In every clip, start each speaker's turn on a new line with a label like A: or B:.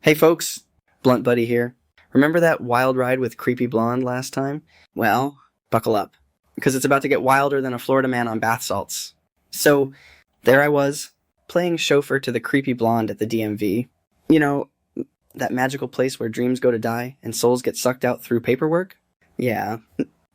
A: Hey folks, Blunt Buddy here. Remember that wild ride with Creepy Blonde last time? Well, buckle up, because it's about to get wilder than a Florida man on bath salts. So, there I was, playing chauffeur to the Creepy Blonde at the DMV. You know, that magical place where dreams go to die and souls get sucked out through paperwork? Yeah,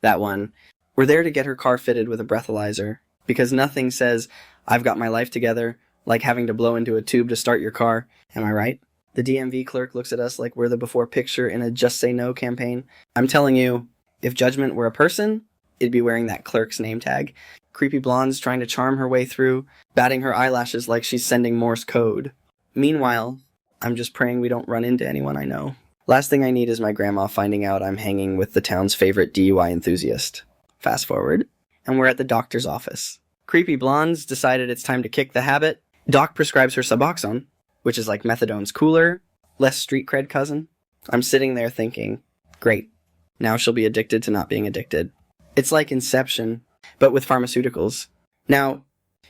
A: that one. We're there to get her car fitted with a breathalyzer, because nothing says, I've got my life together, like having to blow into a tube to start your car. Am I right? The DMV clerk looks at us like we're the before picture in a Just Say No campaign. I'm telling you, if judgment were a person, it'd be wearing that clerk's name tag. Creepy Blonde's trying to charm her way through, batting her eyelashes like she's sending Morse code. Meanwhile, I'm just praying we don't run into anyone I know. Last thing I need is my grandma finding out I'm hanging with the town's favorite DUI enthusiast. Fast forward, and we're at the doctor's office. Creepy Blonde's decided it's time to kick the habit. Doc prescribes her Suboxone, which is like methadone's cooler, less street cred cousin. I'm sitting there thinking, great, now she'll be addicted to not being addicted. It's like Inception, but with pharmaceuticals. Now,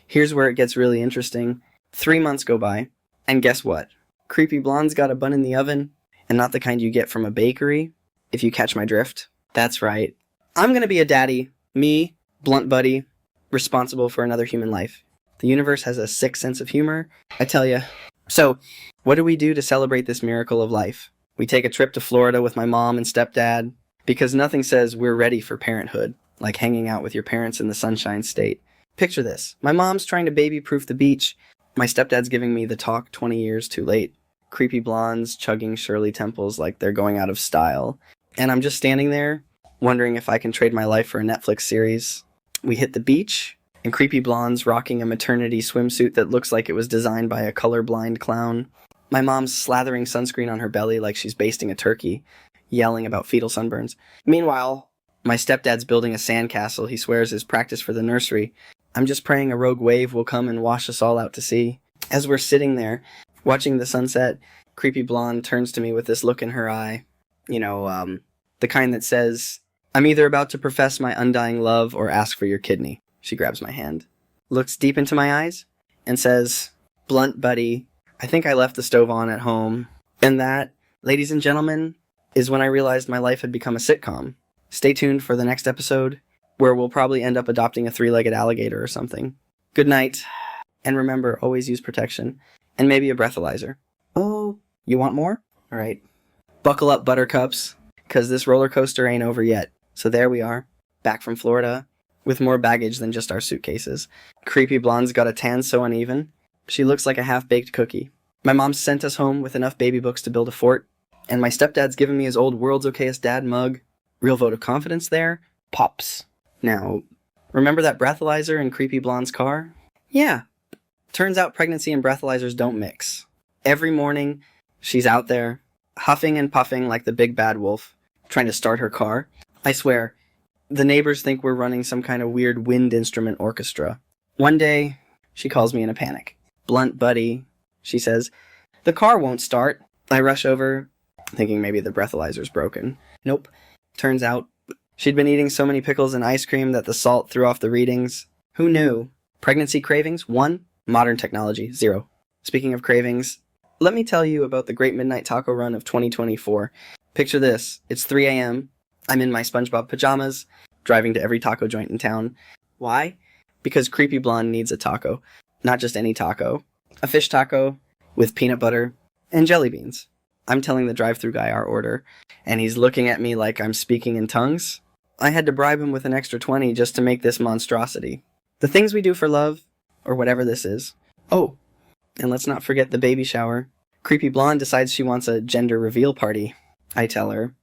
A: here's where it gets really interesting. 3 months go by, and guess what? Creepy Blonde's got a bun in the oven, and not the kind you get from a bakery, if you catch my drift. That's right. I'm gonna be a daddy, me, Blunt Buddy, responsible for another human life. The universe has a sick sense of humor, I tell ya. So, what do we do to celebrate this miracle of life? We take a trip to Florida with my mom and stepdad, because nothing says we're ready for parenthood, like hanging out with your parents in the Sunshine State. Picture this. My mom's trying to baby-proof the beach. My stepdad's giving me the talk 20 years too late. Creepy Blondes chugging Shirley Temples like they're going out of style. And I'm just standing there, wondering if I can trade my life for a Netflix series. We hit the beach, and Creepy Blonde's rocking a maternity swimsuit that looks like it was designed by a colorblind clown. My mom's slathering sunscreen on her belly like she's basting a turkey, yelling about fetal sunburns. Meanwhile, my stepdad's building a sandcastle he swears is practice for the nursery. I'm just praying a rogue wave will come and wash us all out to sea. As we're sitting there, watching the sunset, Creepy Blonde turns to me with this look in her eye. The kind that says, I'm either about to profess my undying love or ask for your kidney. She grabs my hand, looks deep into my eyes, and says, Blunt Buddy, I think I left the stove on at home. And that, ladies and gentlemen, is when I realized my life had become a sitcom. Stay tuned for the next episode, where we'll probably end up adopting a 3-legged alligator or something. Good night, and remember, always use protection, and maybe a breathalyzer. Oh, you want more? All right. Buckle up, buttercups, because this roller coaster ain't over yet. So there we are, back from Florida, with more baggage than just our suitcases. Creepy Blonde's got a tan so uneven, she looks like a half-baked cookie. My mom sent us home with enough baby books to build a fort, and my stepdad's given me his old World's Okayest Dad mug. Real vote of confidence there. Pops. Now, remember that breathalyzer in Creepy Blonde's car? Yeah. Turns out pregnancy and breathalyzers don't mix. Every morning, she's out there, huffing and puffing like the big bad wolf, trying to start her car. I swear, the neighbors think we're running some kind of weird wind instrument orchestra. One day, she calls me in a panic. Blunt Buddy, she says, the car won't start. I rush over, thinking maybe the breathalyzer's broken. Nope. Turns out, she'd been eating so many pickles and ice cream that the salt threw off the readings. Who knew? Pregnancy cravings, 1. Modern technology, 0. Speaking of cravings, let me tell you about the Great Midnight Taco Run of 2024. Picture this. It's 3 a.m. I'm in my SpongeBob pajamas, driving to every taco joint in town. Why? Because Creepy Blonde needs a taco. Not just any taco. A fish taco with peanut butter and jelly beans. I'm telling the drive-thru guy our order, and he's looking at me like I'm speaking in tongues. I had to bribe him with an extra 20 just to make this monstrosity. The things we do for love, or whatever this is. Oh, and let's not forget the baby shower. Creepy Blonde decides she wants a gender reveal party. I tell her,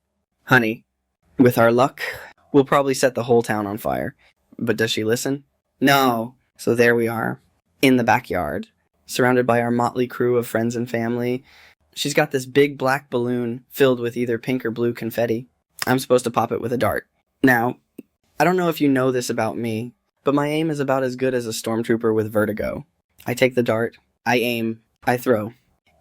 A: honey, with our luck, we'll probably set the whole town on fire. But does she listen? No. So there we are, in the backyard, surrounded by our motley crew of friends and family. She's got this big black balloon filled with either pink or blue confetti. I'm supposed to pop it with a dart. Now, I don't know if you know this about me, but my aim is about as good as a stormtrooper with vertigo. I take the dart, I aim, I throw,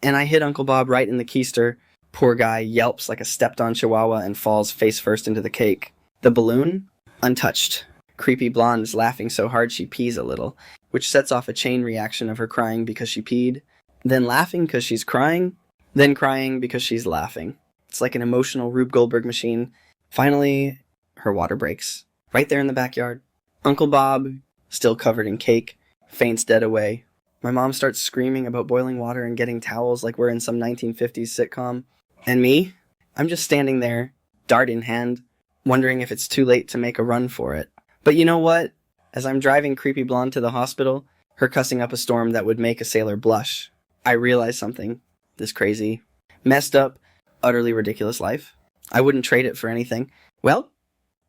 A: and I hit Uncle Bob right in the keister. Poor guy yelps like a stepped-on chihuahua and falls face first into the cake. The balloon? Untouched. Creepy Blonde is laughing so hard she pees a little, which sets off a chain reaction of her crying because she peed, then laughing because she's crying, then crying because she's laughing. It's like an emotional Rube Goldberg machine. Finally, her water breaks. Right there in the backyard. Uncle Bob, still covered in cake, faints dead away. My mom starts screaming about boiling water and getting towels like we're in some 1950s sitcom. And me? I'm just standing there, dart in hand, wondering if it's too late to make a run for it. But you know what? As I'm driving Creepy Blonde to the hospital, her cussing up a storm that would make a sailor blush, I realize something. This crazy, messed up, utterly ridiculous life. I wouldn't trade it for anything. Well,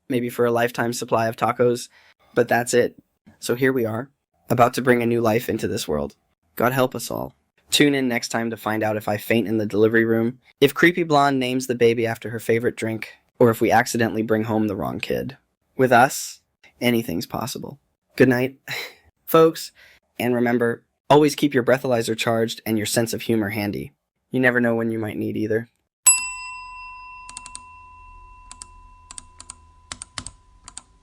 A: maybe for a lifetime supply of tacos, but that's it. So here we are, about to bring a new life into this world. God help us all. Tune in next time to find out if I faint in the delivery room, if Creepy Blonde names the baby after her favorite drink, or if we accidentally bring home the wrong kid. With us, anything's possible. Good night, folks, and remember, always keep your breathalyzer charged and your sense of humor handy. You never know when you might need either.